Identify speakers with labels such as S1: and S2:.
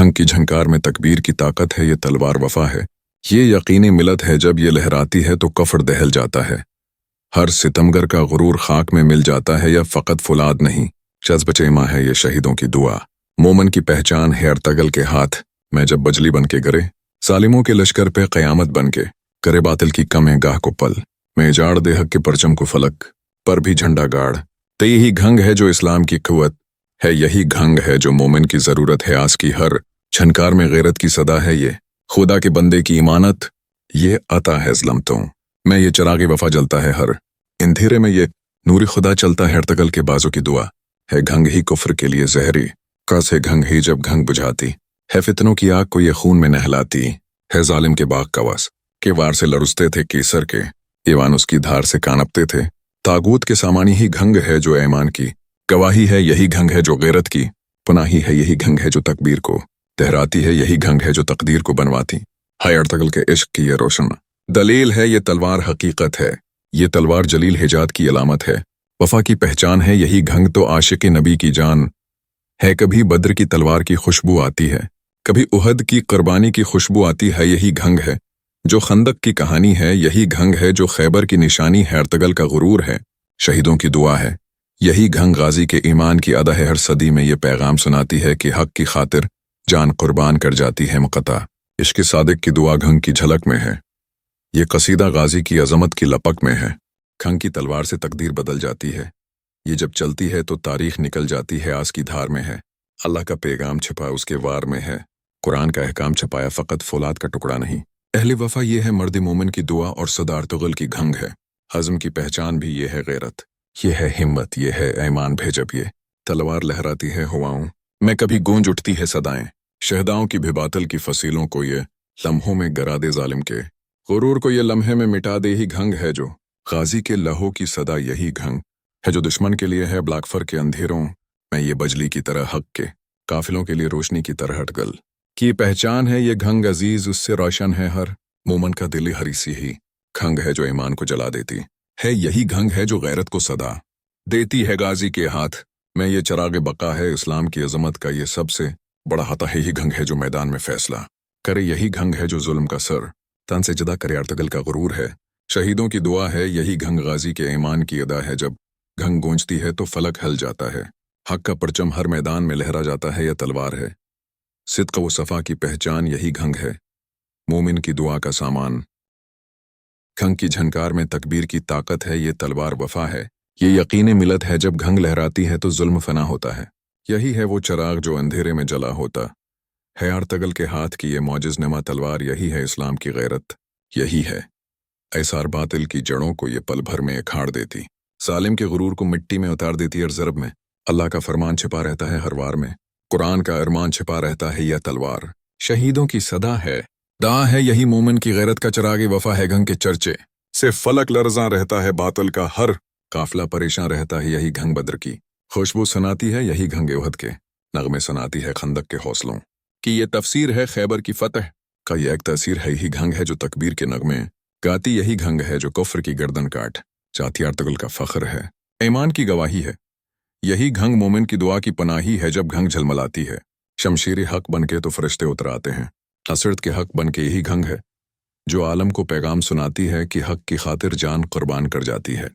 S1: खंग की झंकार में तकबीर की ताकत है, ये तलवार वफा है। ये यकीनी मिलत है, जब ये लहराती है तो कफर दहल जाता है। हर सितमगर का गुरूर खाक में मिल जाता है, या फ़कत फुलाद नहीं, जज्ब चेमा है ये शहीदों की दुआ। मोमन की पहचान है अर्तगल के हाथ में जब बजली बन के गिरे, सालिमों के लश्कर पे क़यामत बन के करे बातिल की कम है गाह को पल में जाड़ दे हक के परचम को फलक पर भी झंडा गाड़। तो यही घंग है जो इस्लाम की कुव्वत है, यही घंग है जो मोमिन की ज़रूरत है। आस की हर झनकार में गैरत की सदा है, ये खुदा के बंदे की इमानत, ये अता है ज़लमतों में ये चिराग़ वफ़ा जलता है। हर अंधेरे में ये नूरी खुदा चलता है, अर्तगल के बाजों की दुआ है। घंग ही कुफ्र के लिए जहरी कस है, घंग ही जब घंग बुझाती है फितनों की आग को ये खून में नहलाती है। जालिम के बाग कवास के वार से लरुसते थे केसर के ईवान, उसकी धार से कानपते थे। तागूत के सामानी ही घंग है जो ऐमान की गवाही है, यही घंग है जो गैरत की पनाही है। यही घंग है जो तकबीर को तहराती है, यही घंग है जो तकदीर को बनवाती है। अर्तगल के इश्क की ये रोशन दलील है, ये तलवार हकीकत है, ये तलवार जलील हिजात की अलामत है। वफा की पहचान है, यही घंग तो आशिक नबी की जान है। कभी बद्र की तलवार की खुशबू आती है, कभी उहद की कुर्बानी की खुशबू आती है। यही घंग है जो खंदक की कहानी है, यही घंग है जो खैबर की निशानी है। अर्तगल का गुरूर है, शहीदों की दुआ है, यही घंग गाजी के ईमान की अदा है। हर सदी में ये पैगाम सुनाती है कि हक की खातिर जान कुर्बान कर जाती है मुक़त्ता। इश्क़ सादिक की दुआ घंग की झलक में है, ये कसीदा गाजी की अजमत की लपक में है। घंग की तलवार से तकदीर बदल जाती है, ये जब चलती है तो तारीख निकल जाती है। आस की धार में है, अल्लाह का पैगाम छिपा उसके वार में है। कुरान का अहकाम छपाया, फ़कत फौलाद का टुकड़ा नहीं। अहले वफा ये है मर्द मोमिन की दुआ, और सदा अर्तगल की घंग है। हज़म की पहचान भी ये है गैरत, ये है हिम्मत, ये है ऐमान भेजब। ये तलवार लहराती है हवाओं में, कभी गूंज उठती है सदाएं। शहदाओं की भिबातल की फसीलों को ये लम्हों में गिरा दे जालिम के गुरूर को, ये लम्हे में मिटा दे। ही घंग है जो गाजी के लहू की सदा, यही घंग है जो दुश्मन के लिए है ब्लाकफर के अंधेरों में ये बजली की तरह, हक के काफिलों के लिए रोशनी की तरह। अर्तगल की पहचान है ये घंग अजीज, उससे रोशन है हर मोमन का दिल। हरीसी ही घंग है जो ईमान को जला देती है, यही घंग है जो गैरत को सदा देती है। गाजी के हाथ में ये चिराग बका है, इस्लाम की अजमत का ये सबसे बड़ा हता है। यही घंग है जो मैदान में फैसला करे, यही घंग है जो जुल्म का सर तन से जुदा करे। अर्तगल का गुरूर है, शहीदों की दुआ है, यही घंग गाजी के ईमान की अदा है। जब घंग गूंजती है तो फलक हल जाता है, हक का परचम हर मैदान में लहरा जाता है। यह तलवार है सिद्क़ व सफ़ा की पहचान, यही घंग है मोमिन की दुआ का सामान। घंग की झनकार में तकबीर की ताकत है, ये तलवार वफा है। ये यकीन मिलत है, जब घंग लहराती है तो जुल्म फना होता है। यही है वो चिराग जो अंधेरे में जला होता है। अर्तगल के हाथ की ये मौजिज़ नमा तलवार, यही है इस्लाम की गैरत, यही है ऐसार बातिल की जड़ों को ये पल भर में उखाड़ देती, सालिम के गुरूर को मिट्टी में उतार देती। और ज़रब में अल्लाह का फरमान छिपा रहता है, हर वार में कुरान का अरमान छिपा रहता है। यह तलवार शहीदों की सदा है, दा है, यही मोमिन की गैरत का चिराग वफा है। घंग के चर्चे से फलक लरज़ां रहता है, बातिल का हर काफिला परेशान रहता है। यही घंग बद्र की खुशबू सुनाती है, यही घंग उहद के नगमे सुनाती है। खंदक के हौसलों की ये तफसीर है, खैबर की फतह का ये एक तअसीर है। यही घंग है जो तकबीर के नगमे गाती, यही घंग है जो कुफ्र की गर्दन काट जाती। अर्तगल का फ़ख्र है, ईमान की गवाही है, यही घंग मोमिन की दुआ की पनाही है। जब घंग झलमलाती है शमशीर हक बनके तो फरिश्ते उतर आते हैं। असरत के हक बनके यही घंग है जो आलम को पैगाम सुनाती है कि हक की खातिर जान कुर्बान कर जाती है।